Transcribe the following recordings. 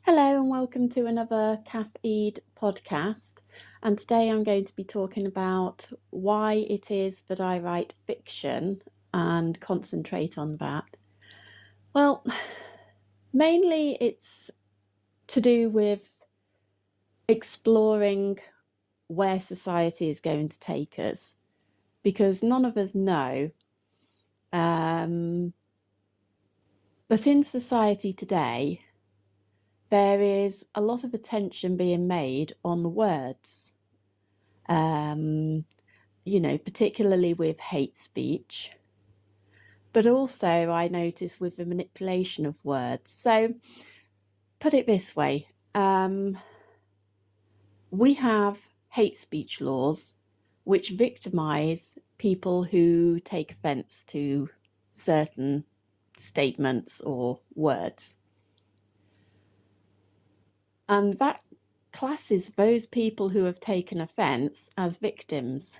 Hello and welcome to another Kath podcast. And today I'm going to be talking about why it is that I write fiction and concentrate on that. Well, mainly it's to do with exploring where society is going to take us, because none of us know. But in society today, there is a lot of attention being made on words. Particularly with hate speech, but also I notice with the manipulation of words. So, put it this way, we have hate speech laws which victimize people who take offense to certain statements or words. And that classes those people who have taken offense as victims.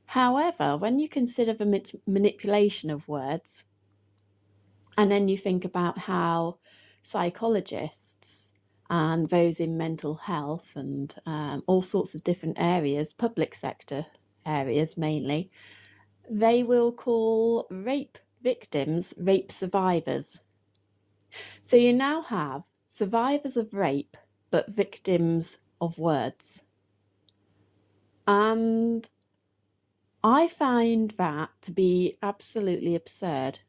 However, when you consider the manipulation of words, and then you think about how psychologists and those in mental health and all sorts of different areas, public sector areas mainly, they will call rape victims rape survivors. So you now have survivors of rape, but victims of words. And I find that to be absolutely absurd.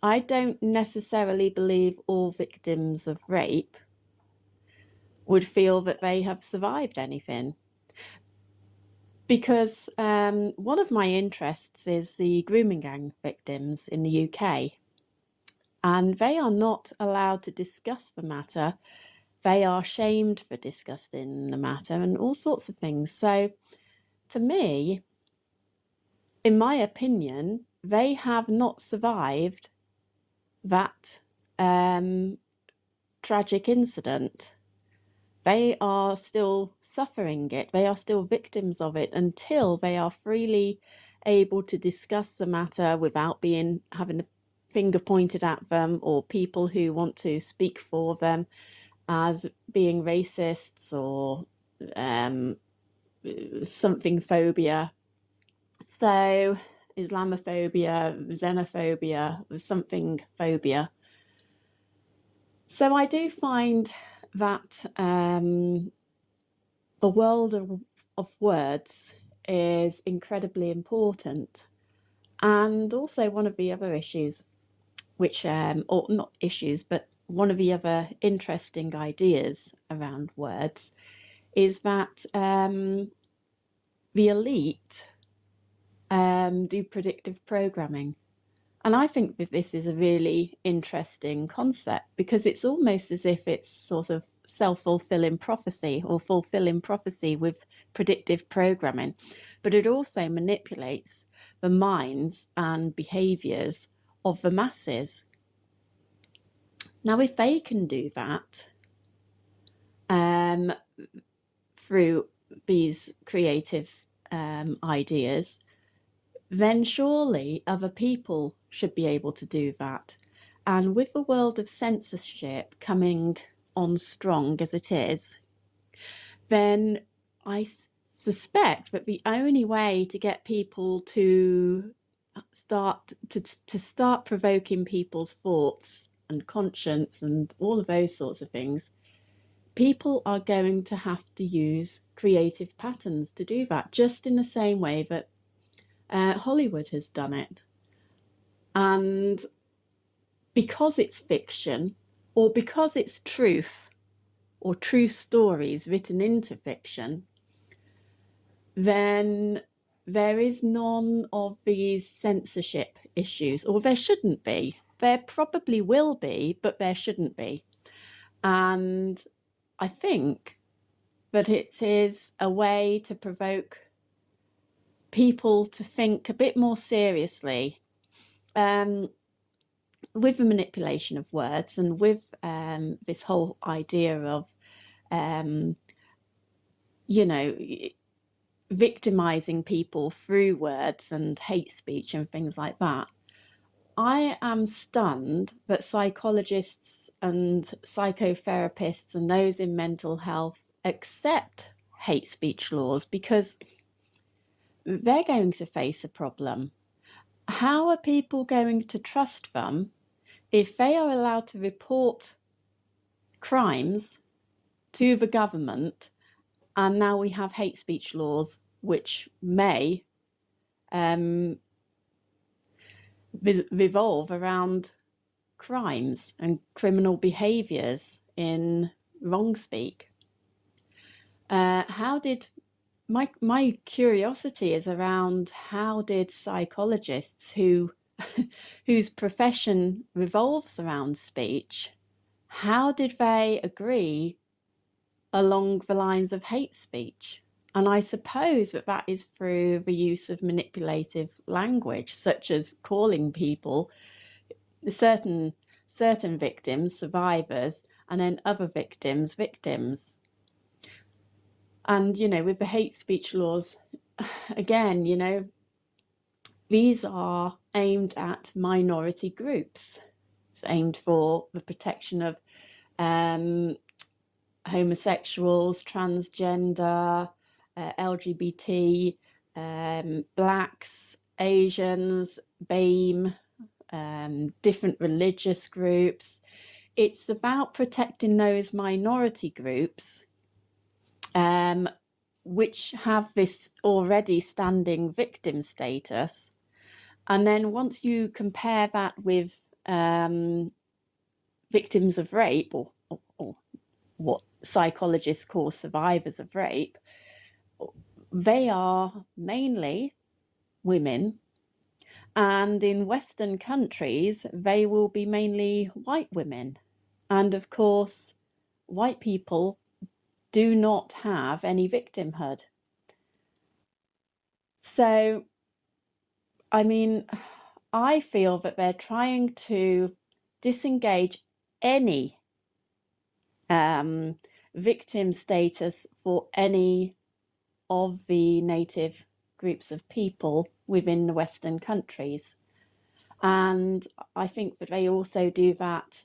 I don't necessarily believe all victims of rape would feel that they have survived anything. Because one of my interests is the grooming gang victims in the UK. And they are not allowed to discuss the matter. They are shamed for discussing the matter and all sorts of things. So to me, in my opinion, they have not survived that tragic incident. They are still suffering it. They are still victims of it until they are freely able to discuss the matter without having a finger pointed at them or people who want to speak for them as being racists or something phobia. So Islamophobia, xenophobia, something phobia. So I do find that the world of words is incredibly important. And also one of the other issues, which, or not issues, but one of the other interesting ideas around words is that the elite do predictive programming. And I think that this is a really interesting concept because it's almost as if it's sort of self-fulfilling prophecy or fulfilling prophecy with predictive programming, but it also manipulates the minds and behaviours of the masses. Now, if they can do that through these creative ideas, then surely other people should be able to do that. And with the world of censorship coming on strong as it is, then I suspect that the only way to get people to start provoking people's thoughts and conscience and all of those sorts of things, people are going to have to use creative patterns to do that, just in the same way that Hollywood has done it. And because it's fiction, or because it's truth, or true stories written into fiction, then there is none of these censorship issues, or there shouldn't be. There probably will be, but there shouldn't be. And I think that it is a way to provoke people to think a bit more seriously with the manipulation of words and with this whole idea of, victimizing people through words and hate speech and things like that. I am stunned that psychologists and psychotherapists and those in mental health accept hate speech laws, because they're going to face a problem. How are people going to trust them if they are allowed to report crimes to the government, and now we have hate speech laws which may revolve around crimes and criminal behaviours in wrong speak? How did my curiosity is around how did psychologists whose profession revolves around speech, how did they agree along the lines of hate speech? And I suppose that is through the use of manipulative language, such as calling people certain victims survivors, and then other victims victims. And, with the hate speech laws, again, these are aimed at minority groups. It's aimed for the protection of homosexuals, transgender, LGBT, blacks, Asians, BAME, different religious groups. It's about protecting those minority groups which have this already standing victim status. And then once you compare that with victims of rape, or what psychologists call survivors of rape, they are mainly women. And in Western countries, they will be mainly white women. And of course, white people do not have any victimhood. So, I mean, I feel that they're trying to disengage any victim status for any of the native groups of people within the Western countries. And I think that they also do that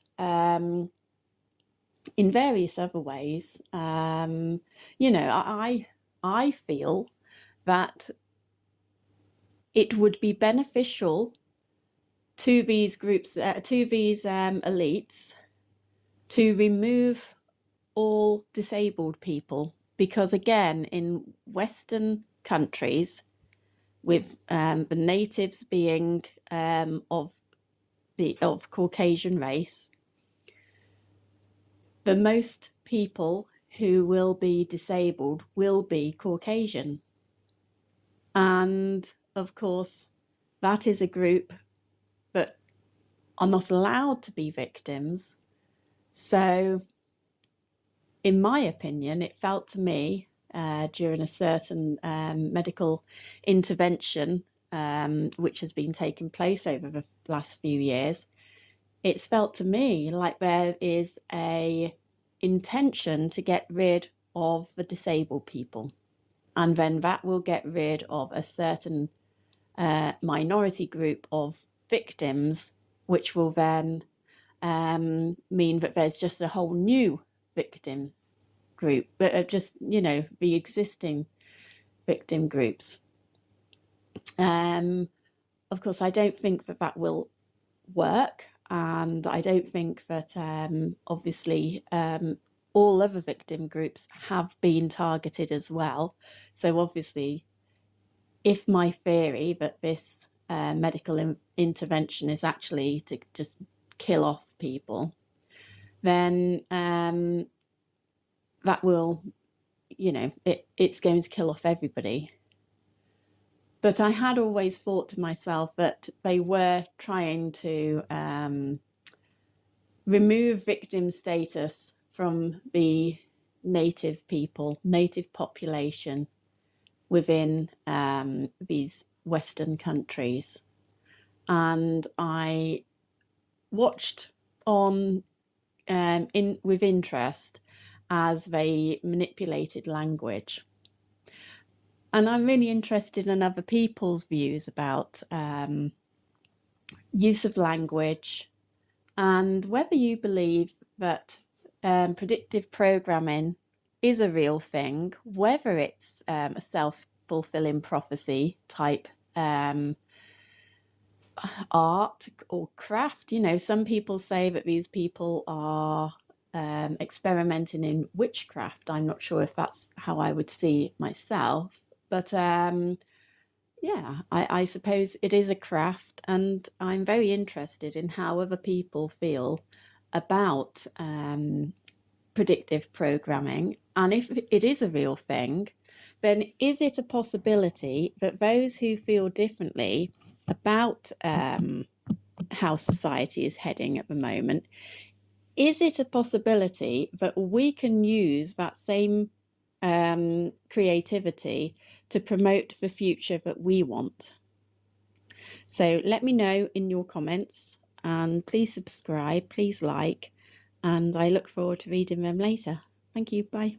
in various other ways. I feel that it would be beneficial to these groups, to these elites, to remove all disabled people, because again, in Western countries, with the natives being of Caucasian race, the most people who will be disabled will be Caucasian. And of course, that is a group that are not allowed to be victims. So, in my opinion, it felt to me during a certain medical intervention which has been taking place over the last few years, it's felt to me like there is a intention to get rid of the disabled people, and then that will get rid of a certain minority group of victims, which will then mean that there's just a whole new victim group, but just the existing victim groups. Of course, I don't think that will work, and I don't think that obviously all other victim groups have been targeted as well. So obviously, if my theory that this medical intervention is actually to just kill off people, then that will, it's going to kill off everybody. But I had always thought to myself that they were trying to remove victim status from the native people, native population within these Western countries. And I watched on with interest as they manipulated language. And I'm really interested in other people's views about use of language, and whether you believe that predictive programming is a real thing, whether it's a self-fulfilling prophecy type art or craft. You know, some people say that these people are experimenting in witchcraft. I'm not sure if that's how I would see it myself, but yeah, I suppose it is a craft, and I'm very interested in how other people feel about predictive programming. And if it is a real thing, then is it a possibility that those who feel differently about how society is heading at the moment, is it a possibility that we can use that same creativity to promote the future that we want? So let me know in your comments, and please subscribe, please like, and I look forward to reading them later. Thank you. Bye.